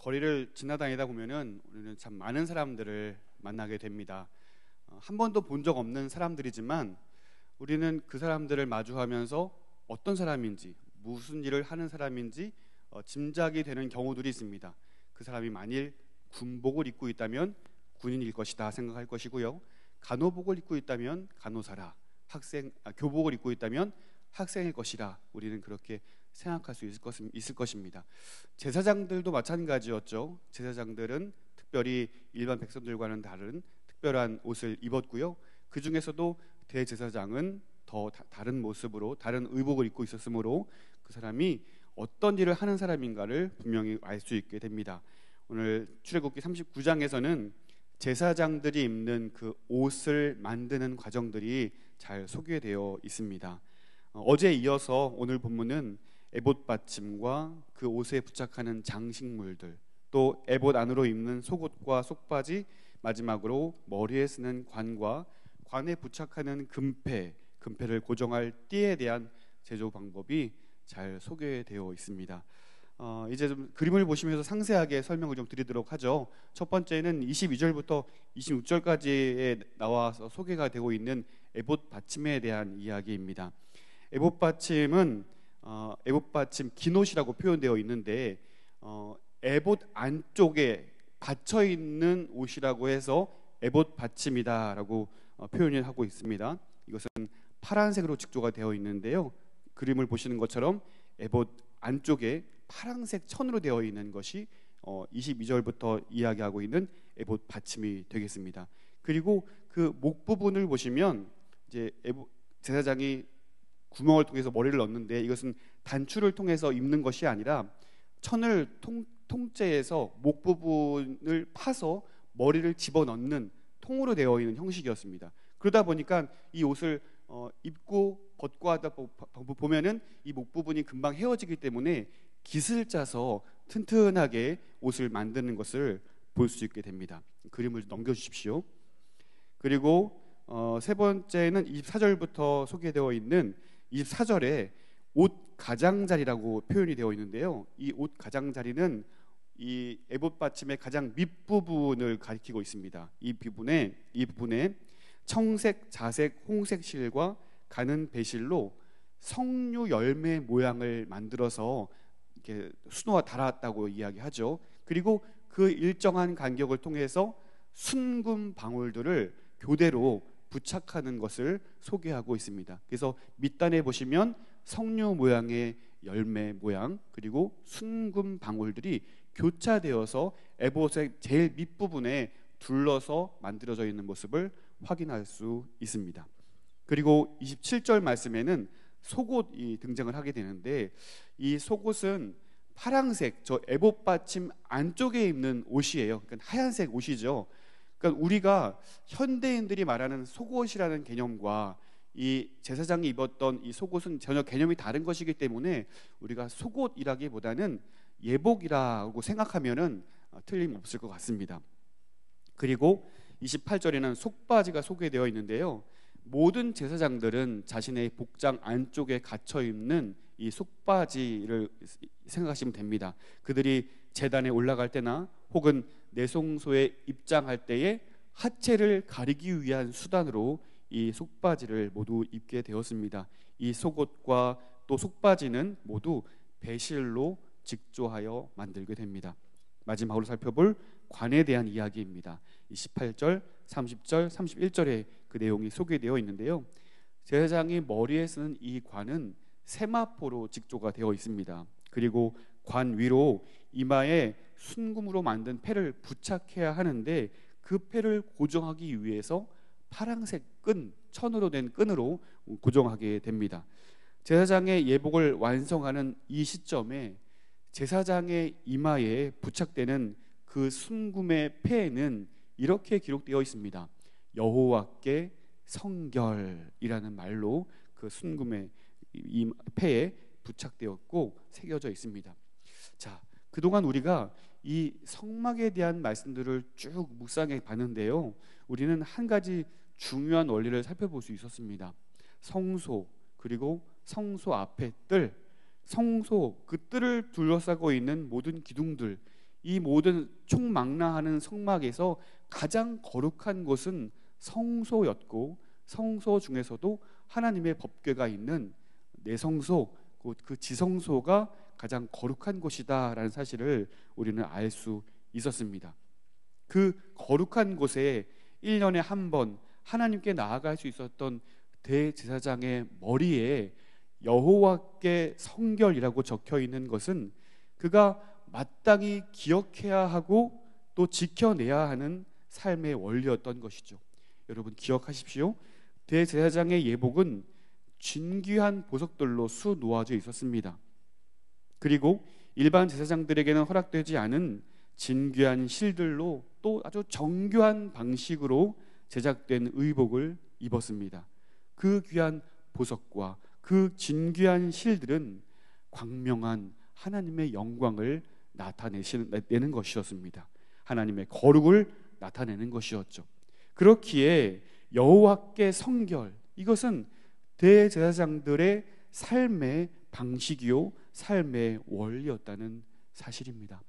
거리를 지나다니다 보면은 우리는 참 많은 사람들을 만나게 됩니다. 한 번도 본 적 없는 사람들이지만 우리는 그 사람들을 마주하면서 어떤 사람인지, 무슨 일을 하는 사람인지 짐작이 되는 경우들이 있습니다. 그 사람이 만일 군복을 입고 있다면 군인일 것이다 생각할 것이고요. 간호복을 입고 있다면 간호사라, 교복을 입고 있다면 학생일 것이라 우리는 그렇게 생각할 수 있을 것입니다. 제사장들도 마찬가지였죠. 제사장들은 특별히 일반 백성들과는 다른 특별한 옷을 입었고요. 그 중에서도 대제사장은 더 다른 모습으로 다른 의복을 입고 있었으므로 그 사람이 어떤 일을 하는 사람인가를 분명히 알 수 있게 됩니다. 오늘 출애굽기 39장에서는 제사장들이 입는 그 옷을 만드는 과정들이 잘 소개되어 있습니다. 어제에 이어서 오늘 본문은 에봇 받침과 그 옷에 부착하는 장식물들, 또 에봇 안으로 입는 속옷과 속바지, 마지막으로 머리에 쓰는 관과 관에 부착하는 금패를 고정할 띠에 대한 제조 방법이 잘 소개되어 있습니다. 이제 좀 그림을 보시면서 상세하게 설명을 좀 드리도록 하죠. 첫 번째는 22절부터 26절까지에 나와서 소개가 되고 있는 에봇 받침에 대한 이야기입니다. 에봇 받침은 에봇 받침 기노시라고 표현되어 있는데 에봇 안쪽에 받쳐 있는 옷이라고 해서 에봇 받침이다라고 표현을 하고 있습니다. 이것은 파란색으로 직조가 되어 있는데요. 그림을 보시는 것처럼 에봇 안쪽에 파란색 천으로 되어 있는 것이 22절부터 이야기하고 있는 에봇 받침이 되겠습니다. 그리고 그 목 부분을 보시면 이제 제사장이 구멍을 통해서 머리를 넣는데 이것은 단추를 통해서 입는 것이 아니라 천을 통째에서 목 부분을 파서 머리를 집어넣는 통으로 되어 있는 형식이었습니다. 그러다 보니까 이 옷을 입고 벗고 하다 보면은 이 목 부분이 금방 헤어지기 때문에 깃을 짜서 튼튼하게 옷을 만드는 것을 볼 수 있게 됩니다. 그림을 넘겨주십시오. 그리고 세 번째는 24절부터 소개되어 있는 24절에 옷 가장자리라고 표현이 되어 있는데요. 이 옷 가장자리는 이 에봇 받침의 가장 밑부분을 가리키고 있습니다. 이 부분에 청색, 자색, 홍색 실과 가는 배실로 석류 열매 모양을 만들어서 이렇게 수놓아 달았다고 이야기하죠. 그리고 그 일정한 간격을 통해서 순금 방울들을 교대로 부착하는 것을 소개하고 있습니다. 그래서 밑단에 보시면 석류 모양의 열매 모양 그리고 순금 방울들이 교차되어서 에봇의 제일 밑부분에 둘러서 만들어져 있는 모습을 확인할 수 있습니다. 그리고 27절 말씀에는 속옷이 등장을 하게 되는데 이 속옷은 파란색, 저 에봇 받침 안쪽에 입는 옷이에요. 그러니까 하얀색 옷이죠. 그러니까 우리가 현대인들이 말하는 속옷이라는 개념과 이 제사장이 입었던 이 속옷은 전혀 개념이 다른 것이기 때문에 우리가 속옷이라기보다는 예복이라고 생각하면은 틀림없을 것 같습니다. 그리고 28절에는 속바지가 소개되어 있는데요. 모든 제사장들은 자신의 복장 안쪽에 갇혀 입는 이 속바지를 생각하시면 됩니다. 그들이 제단에 올라갈 때나 혹은 내송소에 입장할 때에 하체를 가리기 위한 수단으로 이 속바지를 모두 입게 되었습니다. 이 속옷과 또 속바지는 모두 배실로 직조하여 만들게 됩니다. 마지막으로 살펴볼 관에 대한 이야기입니다. 28절, 30절, 31절에 그 내용이 소개되어 있는데요. 제사장이 머리에 쓰는 이 관은 세마포로 직조가 되어 있습니다. 그리고 관 위로 이마에 순금으로 만든 패를 부착해야 하는데 그 패를 고정하기 위해서 파란색 천으로 된 끈으로 고정하게 됩니다. 제사장의 예복을 완성하는 이 시점에 제사장의 이마에 부착되는 그 순금의 패에는 이렇게 기록되어 있습니다. 여호와께 성결이라는 말로 그 순금의 이 패에 부착되었고 새겨져 있습니다. 자, 그동안 우리가 이 성막에 대한 말씀들을 쭉 묵상해 봤는데요. 우리는 한 가지 중요한 원리를 살펴볼 수 있었습니다. 성소 그리고 성소 앞에 뜰, 성소 그 뜰을 둘러싸고 있는 모든 기둥들, 이 모든 총망라하는 성막에서 가장 거룩한 곳은 성소였고, 성소 중에서도 하나님의 법궤가 있는 내성소, 그 지성소가 가장 거룩한 곳이다라는 사실을 우리는 알 수 있었습니다. 그 거룩한 곳에 1년에 한 번 하나님께 나아갈 수 있었던 대제사장의 머리에 여호와께 성결이라고 적혀 있는 것은 그가 마땅히 기억해야 하고 또 지켜내야 하는 삶의 원리였던 것이죠. 여러분 기억하십시오. 대제사장의 예복은 진귀한 보석들로 수놓아져 있었습니다. 그리고 일반 제사장들에게는 허락되지 않은 진귀한 실들로 또 아주 정교한 방식으로 제작된 의복을 입었습니다. 그 귀한 보석과 그 진귀한 실들은 광명한 하나님의 영광을 나타내는 것이었습니다. 하나님의 거룩을 나타내는 것이었죠. 그렇기에 여호와께 성결, 이것은 대제사장들의 삶의 방식이요 삶의 원리였다는 사실입니다.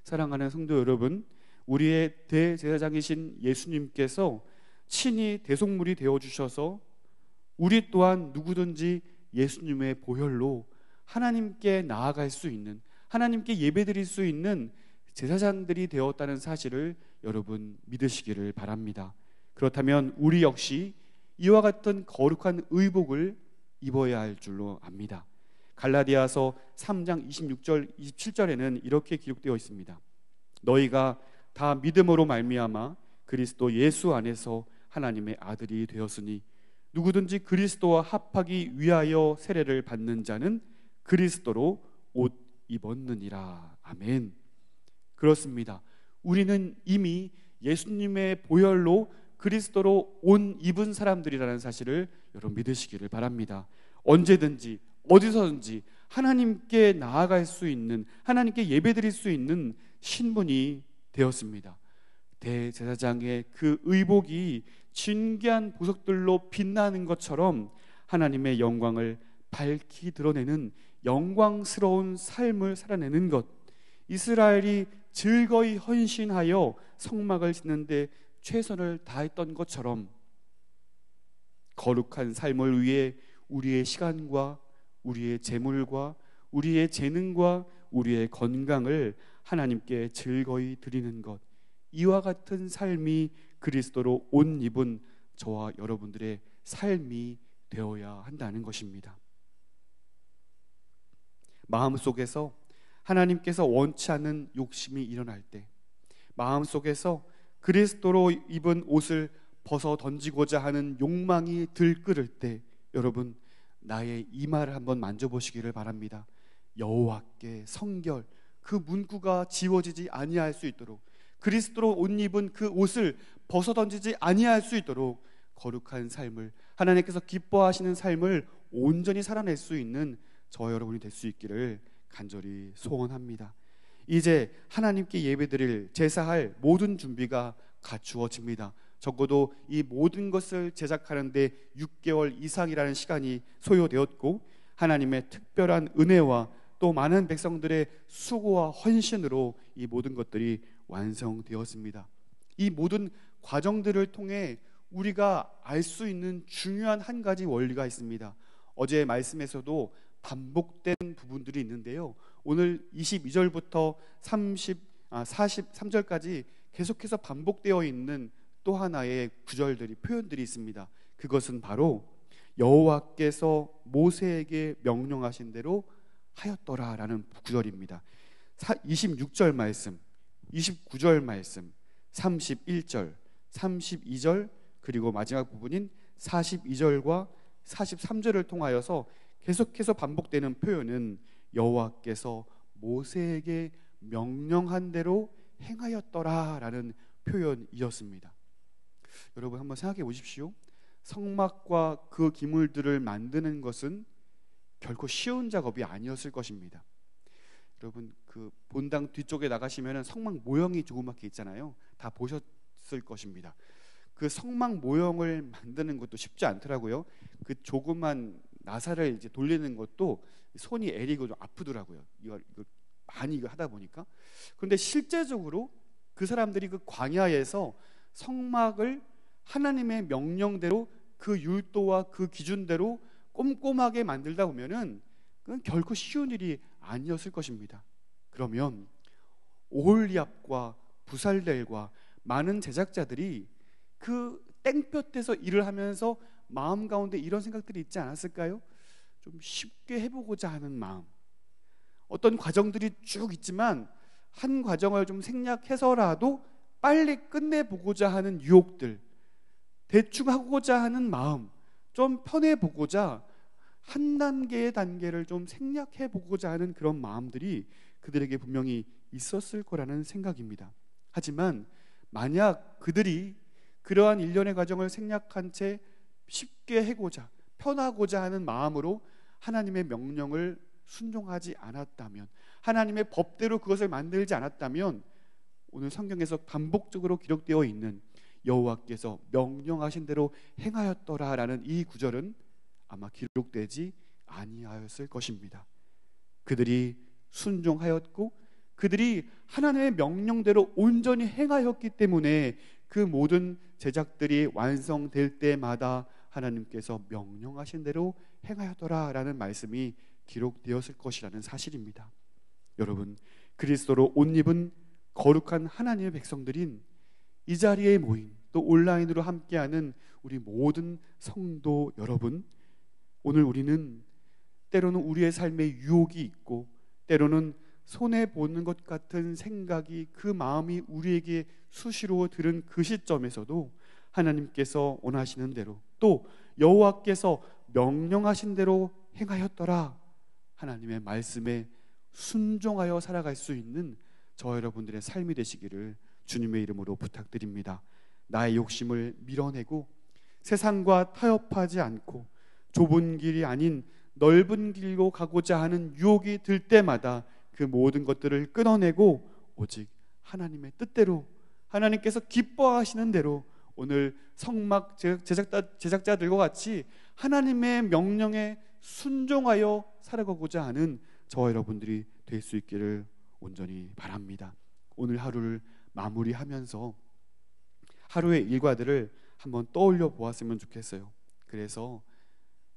사랑하는 성도 여러분, 우리의 대제사장이신 예수님께서 친히 대속물이 되어주셔서 우리 또한 누구든지 예수님의 보혈로 하나님께 나아갈 수 있는, 하나님께 예배드릴 수 있는 제사장들이 되었다는 사실을 여러분 믿으시기를 바랍니다. 그렇다면 우리 역시 이와 같은 거룩한 의복을 입어야 할 줄로 압니다. 갈라디아서 3장 26절 27절에는 이렇게 기록되어 있습니다. 너희가 다 믿음으로 말미암아 그리스도 예수 안에서 하나님의 아들이 되었으니 누구든지 그리스도와 합하기 위하여 세례를 받는 자는 그리스도로 옷 입었느니라. 아멘. 그렇습니다. 우리는 이미 예수님의 보혈로 그리스도로 옷 입은 사람들이라는 사실을 여러분 믿으시기를 바랍니다. 언제든지 어디서든지 하나님께 나아갈 수 있는, 하나님께 예배드릴 수 있는 신분이 되었습니다. 대제사장의 그 의복이 진귀한 보석들로 빛나는 것처럼 하나님의 영광을 밝히 드러내는 영광스러운 삶을 살아내는 것, 이스라엘이 즐거이 헌신하여 성막을 짓는데 최선을 다했던 것처럼 거룩한 삶을 위해 우리의 시간과 우리의 재물과 우리의 재능과 우리의 건강을 하나님께 즐거이 드리는 것, 이와 같은 삶이 그리스도로 옷 입은 저와 여러분들의 삶이 되어야 한다는 것입니다. 마음속에서 하나님께서 원치 않는 욕심이 일어날 때, 마음속에서 그리스도로 입은 옷을 벗어 던지고자 하는 욕망이 들끓을 때, 여러분 나의 이마를 한번 만져보시기를 바랍니다. 여호와께 성결, 그 문구가 지워지지 아니할 수 있도록, 그리스도로 옷 입은 그 옷을 벗어 던지지 아니할 수 있도록 거룩한 삶을, 하나님께서 기뻐하시는 삶을 온전히 살아낼 수 있는 저와 여러분이 될 수 있기를 간절히 소원합니다. 이제 하나님께 예배드릴, 제사할 모든 준비가 갖추어집니다. 적어도 이 모든 것을 제작하는데 6개월 이상이라는 시간이 소요되었고, 하나님의 특별한 은혜와 또 많은 백성들의 수고와 헌신으로 이 모든 것들이 완성되었습니다. 이 모든 과정들을 통해 우리가 알 수 있는 중요한 한 가지 원리가 있습니다. 어제 말씀에서도 반복된 부분들이 있는데요, 오늘 22절부터 43절까지 계속해서 반복되어 있는 또 하나의 구절들이, 표현들이 있습니다. 그것은 바로 여호와께서 모세에게 명령하신 대로 하였더라라는 구절입니다. 26절 말씀, 29절 말씀, 31절, 32절, 그리고 마지막 부분인 42절과 43절을 통하여서 계속해서 반복되는 표현은 여호와께서 모세에게 명령한 대로 행하였더라라는 표현이었습니다. 여러분 한번 생각해 보십시오. 성막과 그 기물들을 만드는 것은 결코 쉬운 작업이 아니었을 것입니다. 여러분 그 본당 뒤쪽에 나가시면 성막 모형이 조그맣게 있잖아요. 다 보셨을 것입니다. 그 성막 모형을 만드는 것도 쉽지 않더라고요. 그 조그만 나사를 이제 돌리는 것도 손이 애리고 좀 아프더라고요. 이거 많이 하다 보니까. 그런데 실제적으로 그 사람들이 그 광야에서 성막을 하나님의 명령대로 그 율도와 그 기준대로 꼼꼼하게 만들다 보면은 그건 결코 쉬운 일이 아니었을 것입니다. 그러면 오홀리압과 부살렐과 많은 제작자들이 그 땡볕에서 일을 하면서 마음 가운데 이런 생각들이 있지 않았을까요? 좀 쉽게 해보고자 하는 마음. 어떤 과정들이 쭉 있지만 한 과정을 좀 생략해서라도 빨리 끝내보고자 하는 유혹들, 대충 하고자 하는 마음, 좀 편해보고자 한 단계의 단계를 좀 생략해보고자 하는 그런 마음들이 그들에게 분명히 있었을 거라는 생각입니다. 하지만 만약 그들이 그러한 일련의 과정을 생략한 채 쉽게 해고자, 편하고자 하는 마음으로 하나님의 명령을 순종하지 않았다면, 하나님의 법대로 그것을 만들지 않았다면, 오늘 성경에서 반복적으로 기록되어 있는 여호와께서 명령하신 대로 행하였더라라는 이 구절은 아마 기록되지 아니하였을 것입니다. 그들이 순종하였고 그들이 하나님의 명령대로 온전히 행하였기 때문에 그 모든 제작들이 완성될 때마다 하나님께서 명령하신 대로 행하였더라라는 말씀이 기록되었을 것이라는 사실입니다. 여러분, 그리스도로 옷 입은 거룩한 하나님의 백성들인 이 자리에 모인, 또 온라인으로 함께하는 우리 모든 성도 여러분, 오늘 우리는 때로는 우리의 삶에 유혹이 있고 때로는 손해보는 것 같은 생각이, 그 마음이 우리에게 수시로 들은 그 시점에서도 하나님께서 원하시는 대로, 또 여호와께서 명령하신 대로 행하였더라, 하나님의 말씀에 순종하여 살아갈 수 있는 저 여러분들의 삶이 되시기를 주님의 이름으로 부탁드립니다. 나의 욕심을 밀어내고 세상과 타협하지 않고 좁은 길이 아닌 넓은 길로 가고자 하는 유혹이 들 때마다 그 모든 것들을 끊어내고 오직 하나님의 뜻대로, 하나님께서 기뻐하시는 대로 오늘 성막 제작자들과 같이 하나님의 명령에 순종하여 살아가고자 하는 저와 여러분들이 될 수 있기를 온전히 바랍니다. 오늘 하루를 마무리하면서 하루의 일과들을 한번 떠올려 보았으면 좋겠어요. 그래서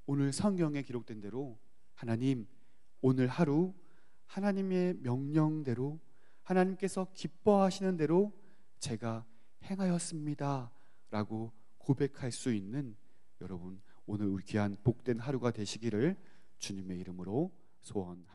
오늘 성경에 기록된 대로 하나님, 오늘 하루 하나님의 명령대로, 하나님께서 기뻐하시는 대로 제가 행하였습니다 라고 고백할 수 있는 여러분, 오늘 우리 귀한 복된 하루가 되시기를 주님의 이름으로 소원합니다.